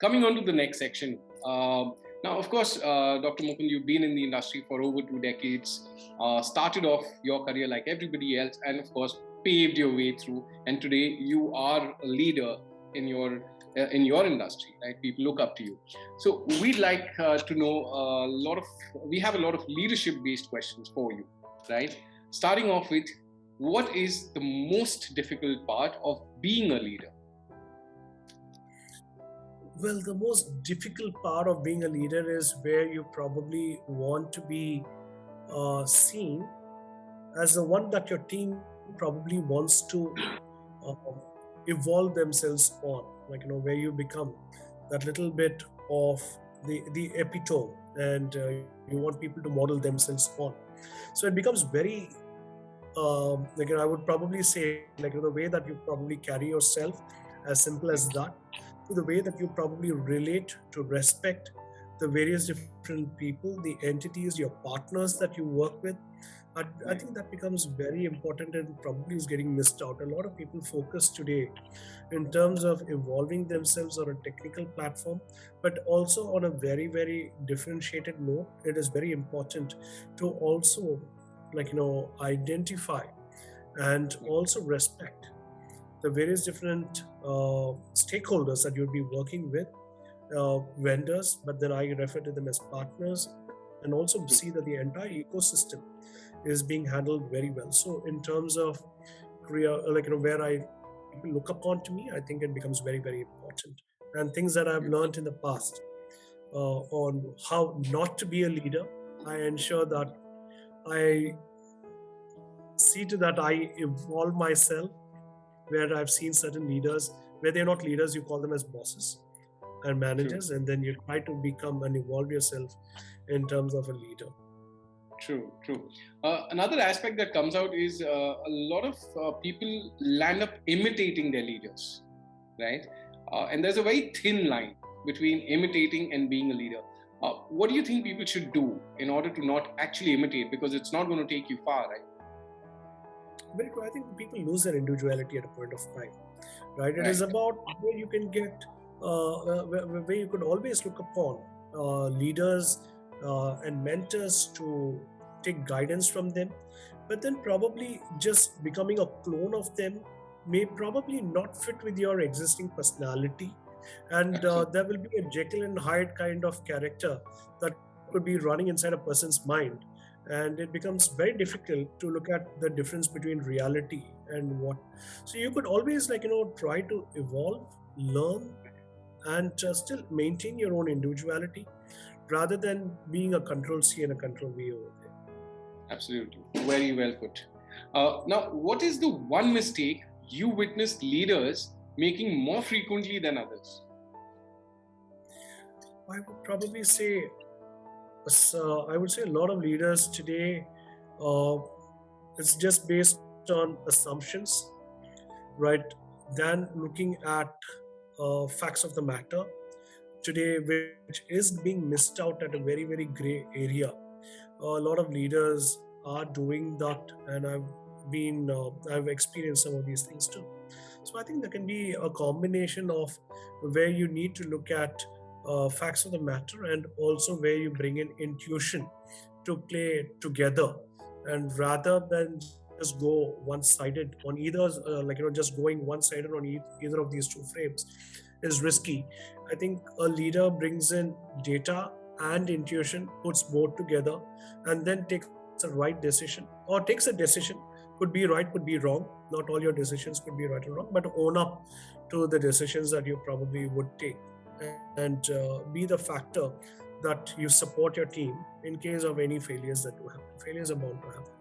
coming on to the next section. Now, of course, Dr. Mukund, you've been in the industry for over 2 decades, started off your career like everybody else, and of course, paved your way through. And today, you are a leader in your industry, right? People look up to you. So we'd like to know we have a lot of leadership-based questions for you, right? Starting off with, what is the most difficult part of being a leader? Well, the most difficult part of being a leader is where you probably want to be seen as the one that your team probably wants to evolve themselves on, where you become that little bit of the epitome, and you want people to model themselves on. So it becomes very I would probably say, the way that you probably carry yourself, as simple as that, to the way that you probably relate to respect the various different people, the entities, your partners that you work with. I think that becomes very important and probably is getting missed out. A lot of people focus today in terms of evolving themselves on a technical platform, but also on a very, very differentiated note. It is very important to also identify and also respect the various different stakeholders that you'll be working with, vendors, but then I refer to them as partners, and also see that the entire ecosystem is being handled very well. So in terms of career, where people look upon to me, I think it becomes very, very important. And things that I've learned in the past on how not to be a leader, I ensure that I see to that I evolve myself, where I've seen certain leaders, where they're not leaders, you call them as bosses and managers, and then you try to become and evolve yourself in terms of a leader. True. Another aspect that comes out is a lot of people land up imitating their leaders, right? And there's a very thin line between imitating and being a leader. What do you think people should do in order to not actually imitate? Because it's not going to take you far, right? Very true. I think people lose their individuality at a point of time, right? It is about where you can get, where you could always look upon leaders and mentors to take guidance from them, but then probably just becoming a clone of them may probably not fit with your existing personality, and there will be a Jekyll and Hyde kind of character that could be running inside a person's mind, and it becomes very difficult to look at the difference between reality and what. So you could always try to evolve, learn, and still maintain your own individuality, rather than being a control C and a control V over there. Absolutely. Very well put. Now, what is the one mistake you witnessed leaders making more frequently than others? I would probably say, I would say a lot of leaders today, it's just based on assumptions, right? Than looking at facts of the matter today, which is being missed out at a very, very gray area. A lot of leaders are doing that, and I've experienced some of these things too. So I think there can be a combination of where you need to look at facts of the matter, and also where you bring in intuition to play together, and rather than just go one-sided on either, just going one-sided on either of these two frames is risky. I think a leader brings in data and intuition, puts both together, and then takes a right decision, or takes a decision. Could be right, could be wrong. Not all your decisions could be right or wrong, but own up to the decisions that you probably would take, and be the factor that you support your team in case of any failures that do happen. Failures are bound to happen,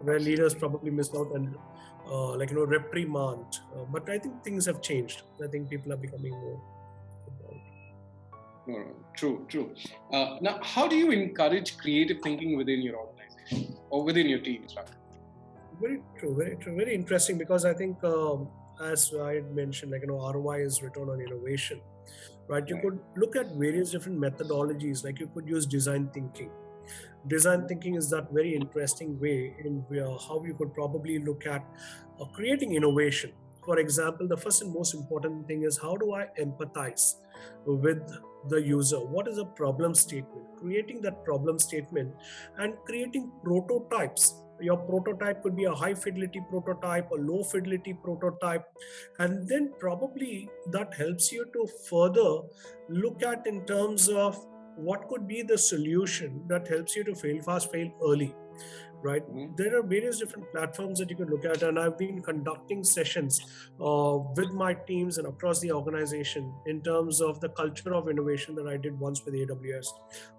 where leaders probably miss out and reprimand. But I think things have changed. I think people are becoming more involved. True. Now, how do you encourage creative thinking within your organization or within your teams? Very true. Very interesting, because I think, as I had mentioned, ROI is return on innovation, right? You could look at various different methodologies, like you could use design thinking. Design thinking is that very interesting way in how you could probably look at creating innovation for example, the first and most important thing is, how do I empathize with the user? What is a problem statement? Creating that problem statement and creating prototypes. Your prototype could be a high fidelity prototype, a low fidelity prototype, and then probably that helps you to further look at in terms of what could be the solution that helps you to fail fast, fail early, right? There are various different platforms that you can look at, and I've been conducting sessions with my teams and across the organization in terms of the culture of innovation that I did once with AWS,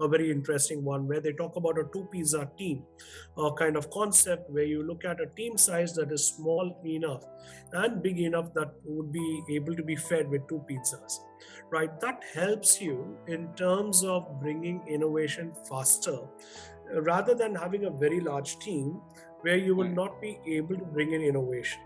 a very interesting one where they talk about a two pizza team kind of concept, where you look at a team size that is small enough and big enough that would be able to be fed with two pizzas, right? That helps you in terms of bringing innovation faster, rather than having a very large team where you will not be able to bring in innovation.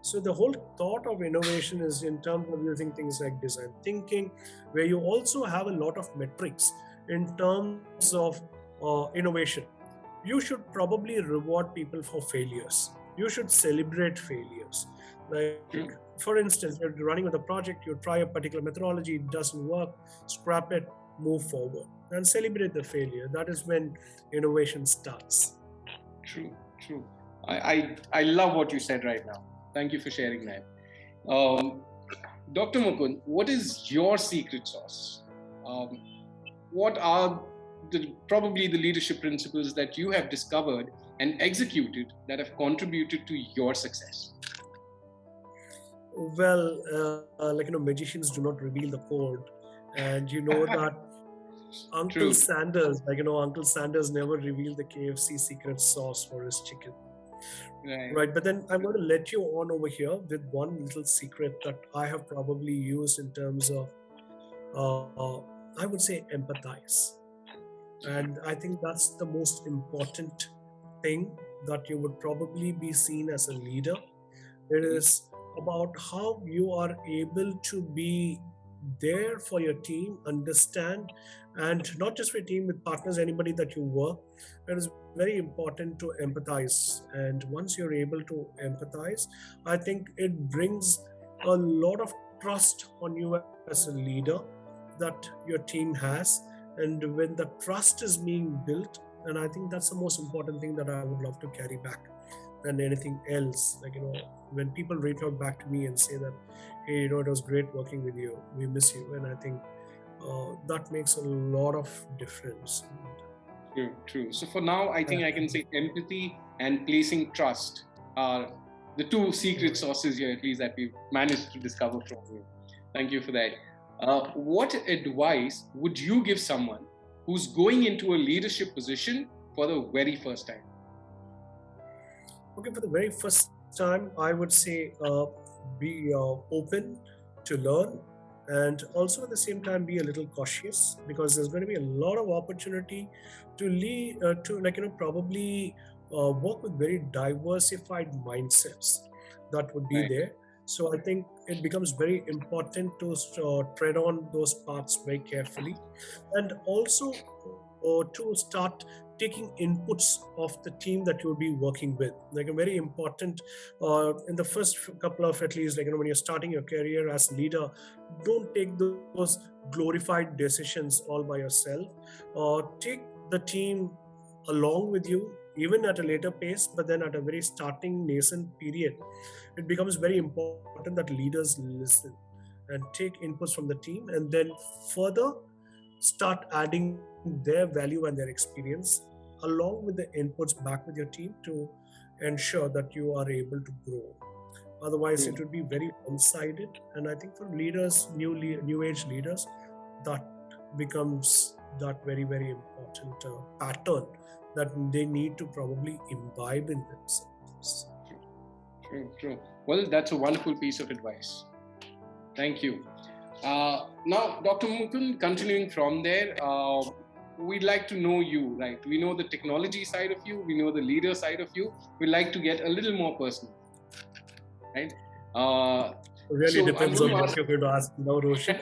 So the whole thought of innovation is in terms of using things like design thinking, where you also have a lot of metrics in terms of innovation. You should probably reward people for failures. You should celebrate failures. Like, for instance, you're running with a project, you try a particular methodology, it doesn't work, scrap it, move forward, and celebrate the failure. That is when innovation starts. True. I love what you said right now. Thank you for sharing that. Dr. Mukund, what is your secret sauce? What are probably the leadership principles that you have discovered and executed that have contributed to your success? Well, magicians do not reveal the code, and you know that Uncle Sanders, Uncle Sanders never revealed the KFC secret sauce for his chicken. Right. But then I'm going to let you on over here with one little secret that I have probably used in terms of, I would say, empathize. And I think that's the most important thing that you would probably be seen as a leader. It is about how you are able to be there for your team, understand, and not just for your team, with partners, anybody that you work. It is very important to empathize. And once you're able to empathize, I think it brings a lot of trust on you as a leader that your team has. And when the trust is being built, and I think that's the most important thing that I would love to carry back than anything else. When people reach out back to me and say that, hey, it was great working with you, we miss you. And I think that makes a lot of difference. True. So for now, I think I can say empathy and placing trust are the two secret sauces here, at least, that we've managed to discover from you. Thank you for that. What advice would you give someone who's going into a leadership position for the very first time? Okay, for the very first time, I would say be open to learn, and also at the same time be a little cautious, because there's going to be a lot of opportunity to lead, probably work with very diversified mindsets that would be there. So I think it becomes very important to tread on those paths very carefully, and also to start taking inputs of the team that you'll be working with. Like a very important in the first couple of, at least, when you're starting your career as a leader, don't take those glorified decisions all by yourself. Take the team along with you, even at a later pace, but then at a very starting nascent period, it becomes very important that leaders listen and take inputs from the team, and then further start adding their value and their experience along with the inputs back with your team to ensure that you are able to grow. Otherwise, it would be very one-sided. And I think for leaders, new age leaders, that becomes that very, very important pattern that they need to probably imbibe in themselves. True. Well, that's a wonderful piece of advice. Thank you. Now, Dr. Mukund, continuing from there, we'd like to know you, right? We know the technology side of you, we know the leader side of you. We'd like to get a little more personal, right? Really depends on what you're going to ask now, Roshan.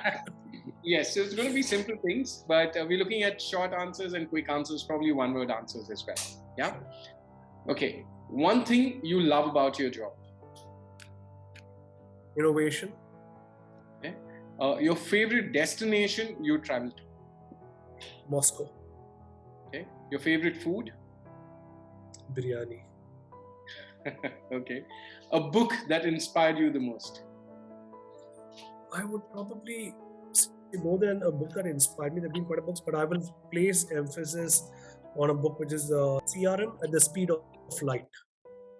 Yes, so it's going to be simple things, but we're looking at short answers and quick answers, probably one-word answers as well. Yeah? Okay. One thing you love about your job? innovation. Okay. Your favorite destination you travel to? Moscow. Okay. Your favorite food? Biryani. Okay. A book that inspired you the most? I would probably say more than a book that inspired me. There have been quite a books, but I will place emphasis on a book which is CRM at the Speed of Light.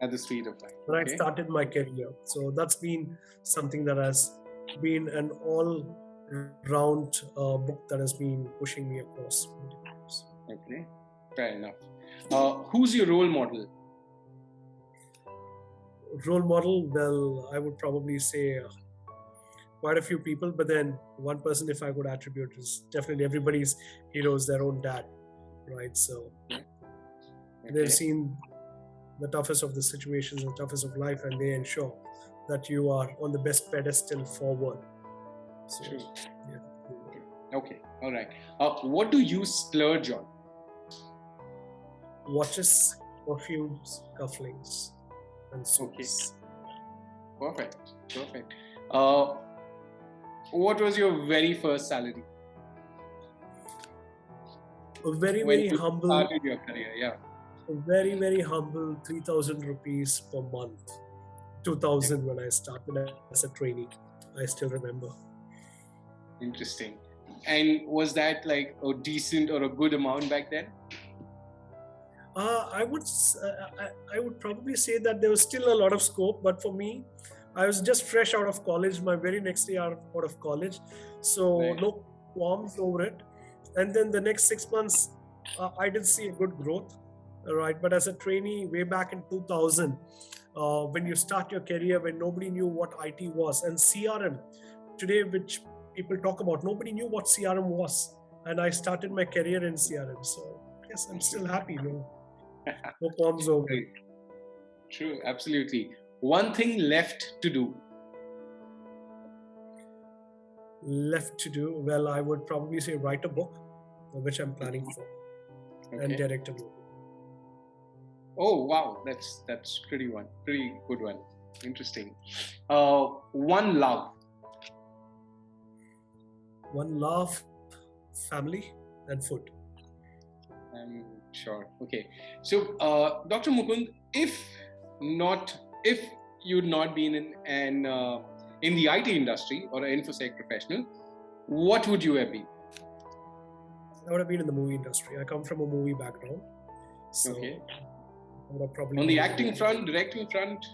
At the speed of light. When Okay. I started my career. So that's been something that has been an all-round book that has been pushing me across. Okay. Fair enough. Who's your role model? Role model, well, I would probably say quite a few people, but then one person, if I could attribute, is definitely everybody's hero is their own dad, right? So they've seen the toughest of the situations, the toughest of life, and they ensure that you are on the best pedestal forward. So, True. yeah. Okay. All right. What do you splurge on? Watches, perfumes, cufflinks, and suits. Okay. Perfect. What was your very first salary? A very, When very you humble, started your career, yeah. a very, very humble 3,000 rupees per month. 2,000 when I started as a trainee. I still remember. Interesting. And was that like a decent or a good amount back then? I would probably say that there was still a lot of scope, but for me, I was just fresh out of college, my very next year out of college, so Right. no qualms over it. And then the next 6 months, I did see a good growth, right? But as a trainee, way back in 2000, when you start your career, when nobody knew what IT was, and CRM today, which people talk about, nobody knew what CRM was, and I started my career in CRM. So yes, I'm still happy. No qualms over it. True, absolutely. One thing left to do. Left to do, well, I would probably say write a book, which I'm planning for, and direct a movie. Oh wow, that's pretty good one. Interesting. One love. One love, family, and food. I'm sure. Okay. So, Dr. Mukund, if you'd not been in the IT industry or an InfoSec professional, what would you have been? I would have been in the movie industry. I come from a movie background. So okay. I would have probably on the acting front, directing front?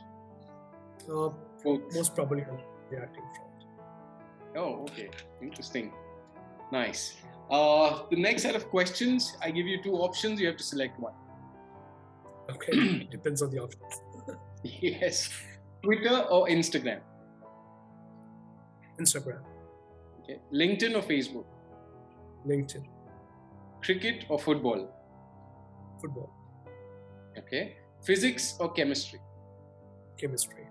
Most probably on the acting front. Oh, okay. Interesting. Nice. The next set of questions, I give you two options. You have to select one. Okay. Depends on the options. Yes. Twitter or Instagram? Instagram. Okay. LinkedIn or Facebook? LinkedIn. Cricket or football? Football. Okay. Physics or chemistry? Chemistry.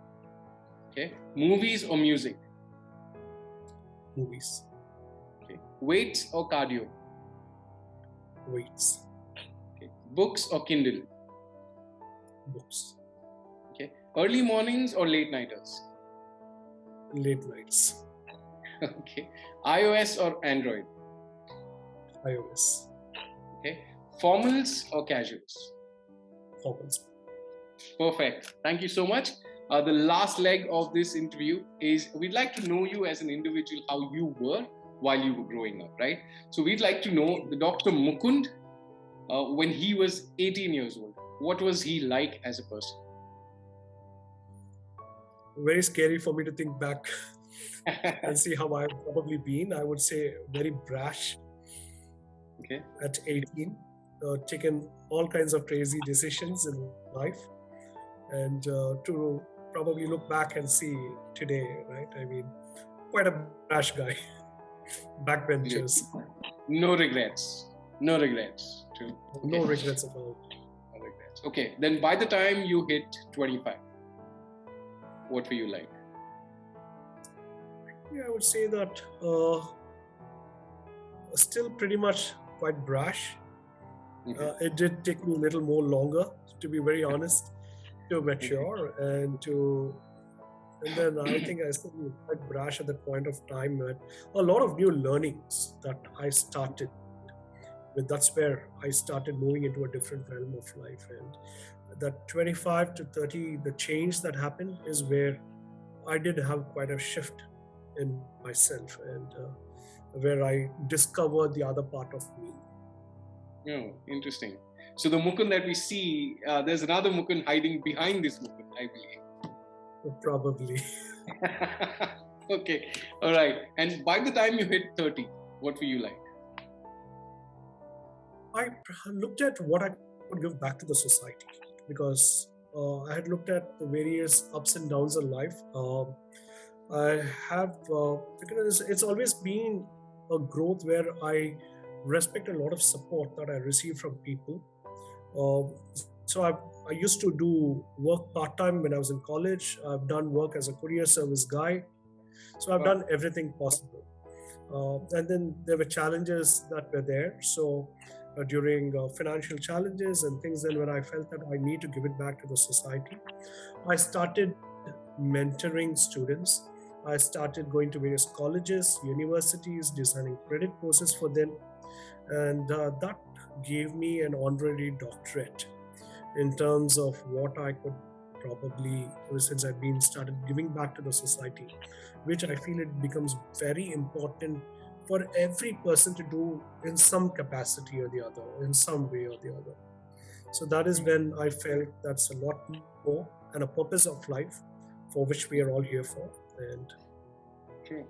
Okay. Movies or music? Movies. Okay. Weights or cardio? Weights. Okay. Books or Kindle? Books. Okay. Early mornings or late nighters? Late nights. Okay. iOS or Android? iOS. Okay. Formals or casuals? Formals. Perfect. Thank you so much. The last leg of this interview is we'd like to know you as an individual, how you were while you were growing up, right? So we'd like to know the Dr. Mukund when he was 18 years old. What was he like as a person? Very scary for me to think back and see how I've probably been. I would say very brash. Okay. At 18, taken all kinds of crazy decisions in life, and to probably look back and see today, right? I mean, quite a brash guy. Backbenchers. No regrets. No regrets. True. Okay. No regrets at all. No regrets. Okay. Then by the time you hit 25, what were you like? Yeah, I would say that still pretty much quite brash. It did take me a little more longer, to be very honest, to mature and to And then I think I said quite brash at that point of time that a lot of new learnings that I started with. That's where I started moving into a different realm of life. And that 25 to 30, the change that happened is where I did have quite a shift in myself, and where I discovered the other part of me. Oh, interesting. So the Mukund that we see, there's another Mukund hiding behind this Mukund, I believe. Probably. Okay, all right. And by the time you hit 30, what were you like? I looked at what I could give back to the society, because I had looked at the various ups and downs of life. I have, because it's always been a growth where I respect a lot of support that I receive from people. So I used to do work part time when I was in college. I've done work as a courier service guy. So I've done everything possible. And then there were challenges that were there. So during financial challenges and things, then when I felt that I need to give it back to the society, I started mentoring students. I started going to various colleges, universities, designing credit courses for them. And that gave me an honorary doctorate in terms of what I could probably, since I've been started giving back to the society, which I feel it becomes very important for every person to do in some capacity or the other, in some way or the other. So that is when I felt that's a lot more and a purpose of life for which we are all here for. And true.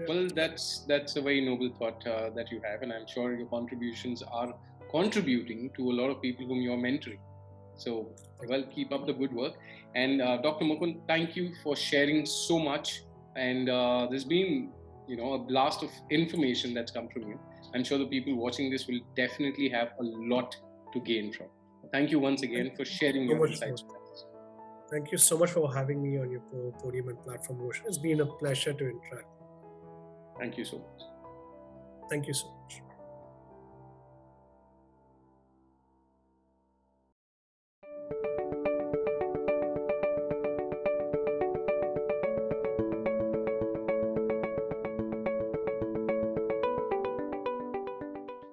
Well, that's a very noble thought that you have, and I'm sure your contributions are contributing to a lot of people whom you're mentoring. So, well, keep up the good work. And Dr. Mukund, thank you for sharing so much. And there's been, a blast of information that's come from you. I'm sure the people watching this will definitely have a lot to gain from. Thank you once again for sharing your insights with us. Thank you so much for having me on your podium and platform, Roshan. It's been a pleasure to interact. Thank you so much. Thank you so much.